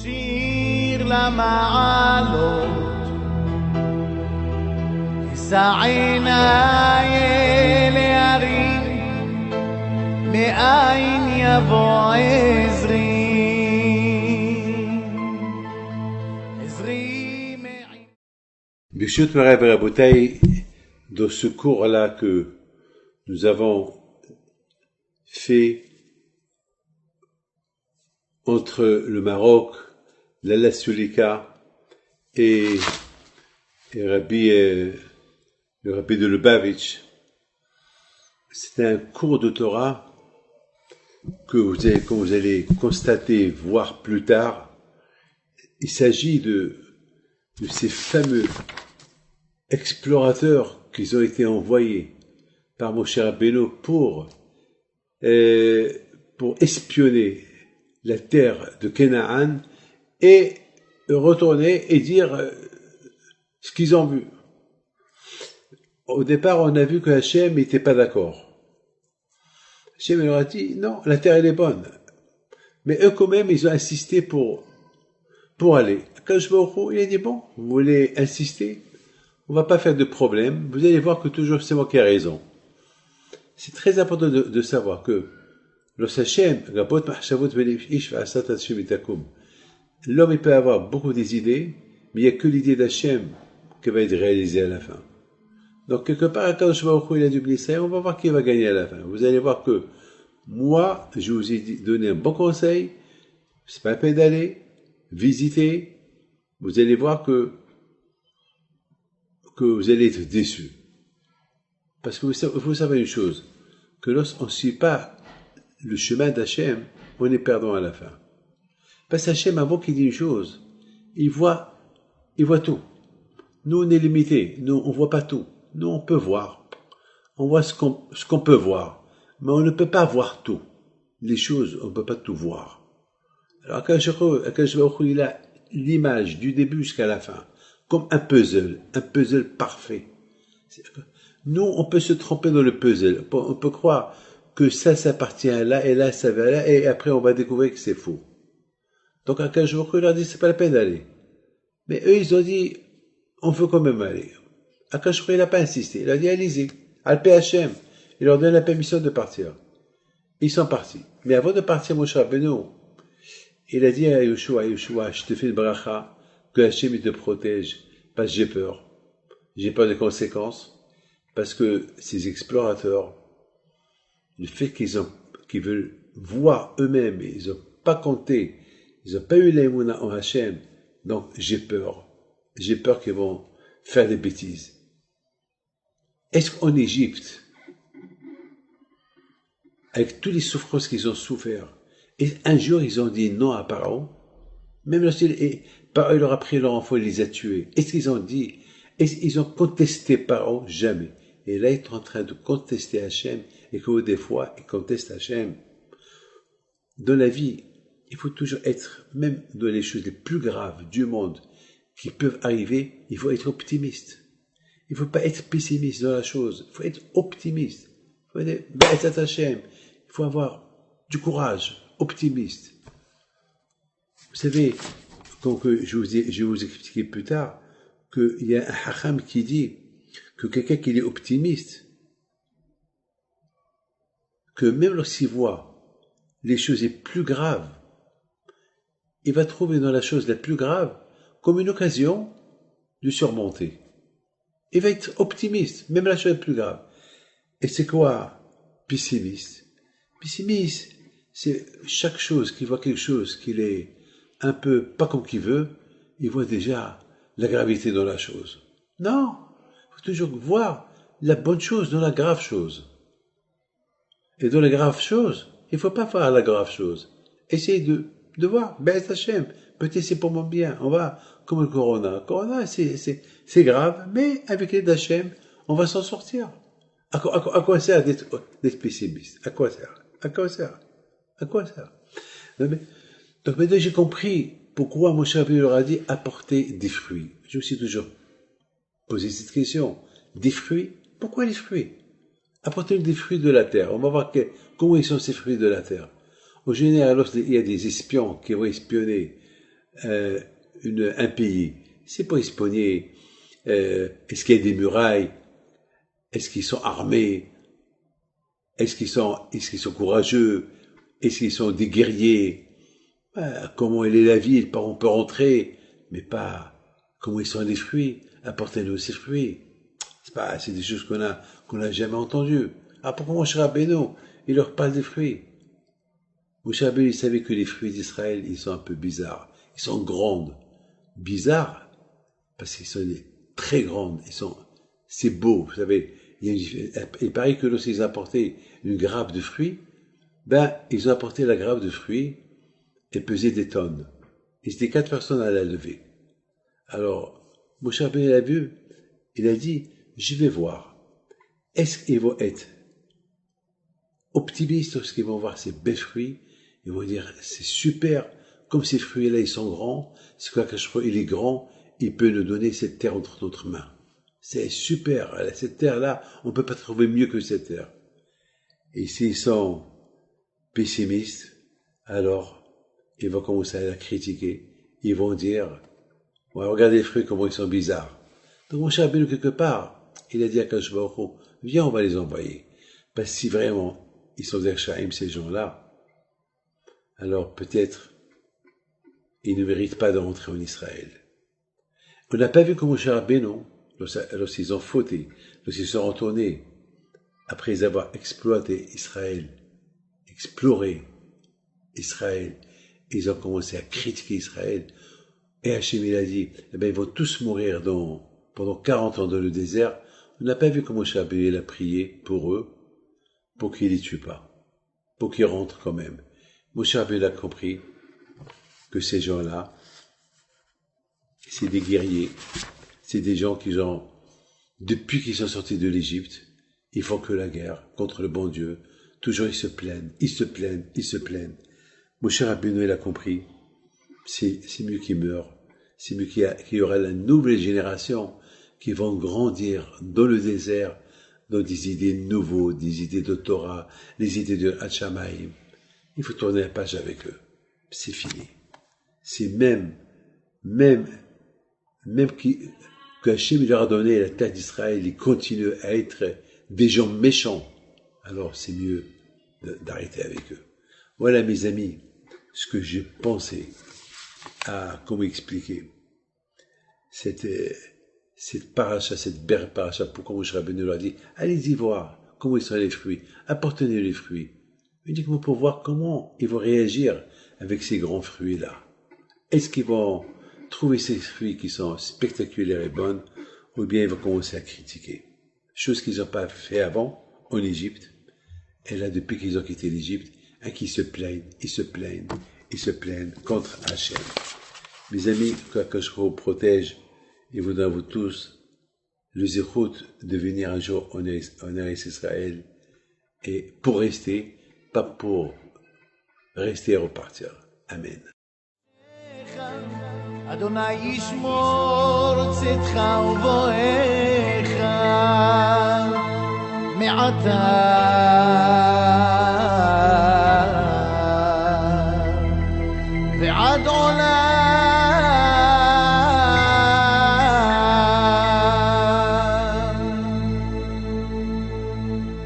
שיר למעלות, אשא עיניי אל ההרים, מאין יבוא עזרי. Bishut Marav et Rabotai, dans ce cours-là que nous avons fait entre le Maroc, l'Alla Sulika et le Rabbi de Lubavitch, c'est un cours de Torah que comme vous allez constater, voir plus tard. Il s'agit de ces fameux explorateurs qui ont été envoyés par Moshe Rabbeinu pour espionner la terre de Canaan et retourner et dire ce qu'ils ont vu. Au départ, on a vu que Hachem n'était pas d'accord. Hachem leur a dit, non, la terre elle est bonne. Mais eux quand même, ils ont insisté pour aller. Quand je il a dit, bon, vous voulez insister, on va pas faire de problème, vous allez voir que toujours c'est moi qui ai raison. C'est très important de savoir que l'homme il peut avoir beaucoup des idées, mais il n'y a que l'idée d'Hachem qui va être réalisée à la fin. Donc quelque part, quand il a du blessé, on va voir qui va gagner à la fin. Vous allez voir que moi, je vous ai donné un bon conseil, c'est pas la peine d'aller visiter, vous allez voir que vous allez être déçus. Parce que vous savez une chose, que lorsqu'on ne suit pas le chemin d'Hachem, on est perdant à la fin. Parce qu'Hachem, avant qu'il dise une chose, il voit tout. Nous, on est limités. Nous, on voit pas tout. Nous, on peut voir. On voit ce qu'on peut voir. Mais on ne peut pas voir tout. Les choses, on ne peut pas tout voir. Alors, quand il a l'image du début jusqu'à la fin, comme un puzzle parfait. Nous, on peut se tromper dans le puzzle. On peut croire que ça appartient à là, et là, ça va là, et après, on va découvrir que c'est faux. Donc, à 15 jours, il leur dit, c'est pas la peine d'aller. Mais eux, ils ont dit, on veut quand même aller. À 15 jours, il n'a pas insisté. Il a dit, allez-y. Al PHM. Il leur donne la permission de partir. Ils sont partis. Mais avant de partir, Moshe Rabbeinu, il a dit à Yoshua, je te fais le bracha, que Hachem, il te protège, parce que j'ai peur. J'ai peur des conséquences, parce que ces explorateurs, le fait qu'ils veulent voir eux-mêmes, ils n'ont pas compté, ils n'ont pas eu l'aïmouna en Hachem, donc j'ai peur. J'ai peur qu'ils vont faire des bêtises. Est-ce qu'en Égypte, avec toutes les souffrances qu'ils ont souffert, et un jour ils ont dit non à Pharaon, même lorsqu'il leur a pris leur enfant, il les a tués. Est-ce qu'ils ont dit, est-ce qu'ils ont contesté Pharaon? Jamais. Et là, ils sont en train de contester Hachem, et que des fois, ils contestent Hachem. Dans la vie, il faut toujours être, même dans les choses les plus graves du monde qui peuvent arriver, il faut être optimiste. Il ne faut pas être pessimiste dans la chose. Il faut être optimiste. Il faut être Hachem. Il faut avoir du courage, optimiste. Vous savez, je vais vous expliquer plus tard qu'il y a un hacham qui dit que quelqu'un qui est optimiste, que même lorsqu'il voit les choses les plus graves, il va trouver dans la chose la plus grave comme une occasion de surmonter. Il va être optimiste, même la chose la plus grave. Et c'est quoi pessimiste? Pessimiste, c'est chaque chose qui voit quelque chose qu'il est un peu pas comme qu'il veut, il voit déjà la gravité dans la chose. Non, il faut toujours voir la bonne chose dans la grave chose. Et dans la grave chose, il ne faut pas faire la grave chose. Essayez de voir, Be'ez Hashem, peut-être c'est pour mon bien. On va, comme le corona. Le corona, c'est grave, mais avec l'aide d'Hachem, on va s'en sortir. À quoi sert d'être pessimiste? À quoi sert? Donc maintenant j'ai compris pourquoi Moshe Rabbeinu leur a dit apporter des fruits. Je me suis toujours posé cette question. Des fruits? Pourquoi les fruits? Apporter des fruits de la terre. On va voir comment ils sont ces fruits de la terre. Au général, lorsqu'il y a des espions qui vont espionner un pays, c'est pour espionner. Est-ce qu'il y a des murailles? Est-ce qu'ils sont armés? Est-ce qu'ils sont courageux? Est-ce qu'ils sont des guerriers? Comment elle est la ville? On peut rentrer, mais pas comment ils sont les fruits. Apportez-nous ces fruits. C'est des choses qu'on n'a jamais entendues. Pourquoi Moshe Rabbeinu, il leur parle des fruits? Moshe Rabbeinu, il savait que les fruits d'Israël, ils sont un peu bizarres. Ils sont grandes. Bizarres, parce qu'ils sont très grandes. C'est beau, vous savez. Il paraît que lorsqu'ils apportaient une grappe de fruits, ils ont apporté la grappe de fruits et pesait des tonnes. Et c'était 4 personnes à la lever. Alors, Moshe Rabbeinu l'a vu, il a dit, je vais voir. Est-ce qu'ils vont être optimistes lorsqu'ils vont voir ces belles fruits? Ils vont dire, c'est super, comme ces fruits-là, ils sont grands, c'est quoi que je crois, il est grand, il peut nous donner cette terre entre notre mains. C'est super, cette terre-là, on ne peut pas trouver mieux que cette terre. Et s'ils sont pessimistes, alors ils vont commencer à la critiquer. Ils vont dire, regardez les fruits, comment ils sont bizarres. Donc Moshe Rabbeinu, quelque part, il a dit à Akadosh Baruch Hu, viens, on va les envoyer. Parce que si vraiment ils sont des Shaim, ces gens-là, alors peut-être ils ne méritent pas de rentrer en Israël. On n'a pas vu que Moshe Rabbeinu, lorsqu'ils ont fauté, lorsqu'ils sont retournés, après avoir exploité Israël, exploré Israël, ils ont commencé à critiquer Israël, et Hachem il a dit, ils vont tous mourir pendant 40 ans dans le désert. On n'a pas vu comment Moshe Rabbeinu a prié pour eux, pour qu'ils les tuent pas, pour qu'ils rentrent quand même. Moshe Rabbeinu a compris que ces gens-là, c'est des guerriers, c'est des gens qui depuis qu'ils sont sortis de l'Égypte, ils font que la guerre contre le bon Dieu. Toujours ils se plaignent. Moshe Rabbeinu, il a compris, c'est mieux qu'ils meurent, c'est mieux qu'il y aura la nouvelle génération qui vont grandir dans le désert, dans des idées nouvelles, des idées de Torah, les idées de Hachamaïm. Il faut tourner la page avec eux. C'est fini. C'est même que Hachem leur a donné la terre d'Israël, ils continuent à être des gens méchants. Alors c'est mieux d'arrêter avec eux. Voilà mes amis, ce que j'ai pensé à comment expliquer cette paracha, cette belle paracha, pourquoi Moshe Rabbeinu leur a dit, allez-y voir comment ils sont les fruits, apportez-nous les fruits, uniquement pour voir comment ils vont réagir avec ces grands fruits-là. Est-ce qu'ils vont trouver ces fruits qui sont spectaculaires et bonnes, ou bien ils vont commencer à critiquer. Chose qu'ils n'ont pas fait avant, en Égypte. Et là, depuis qu'ils ont quitté l'Égypte, qu'ils se plaignent contre Hachem. Mes amis, que je vous protège, et vous donne à vous tous le zérout de venir un jour en Eretz Israël, et pour rester, pas pour rester et repartir. Amen. אדוני ישמור צאתך ובואך מעתה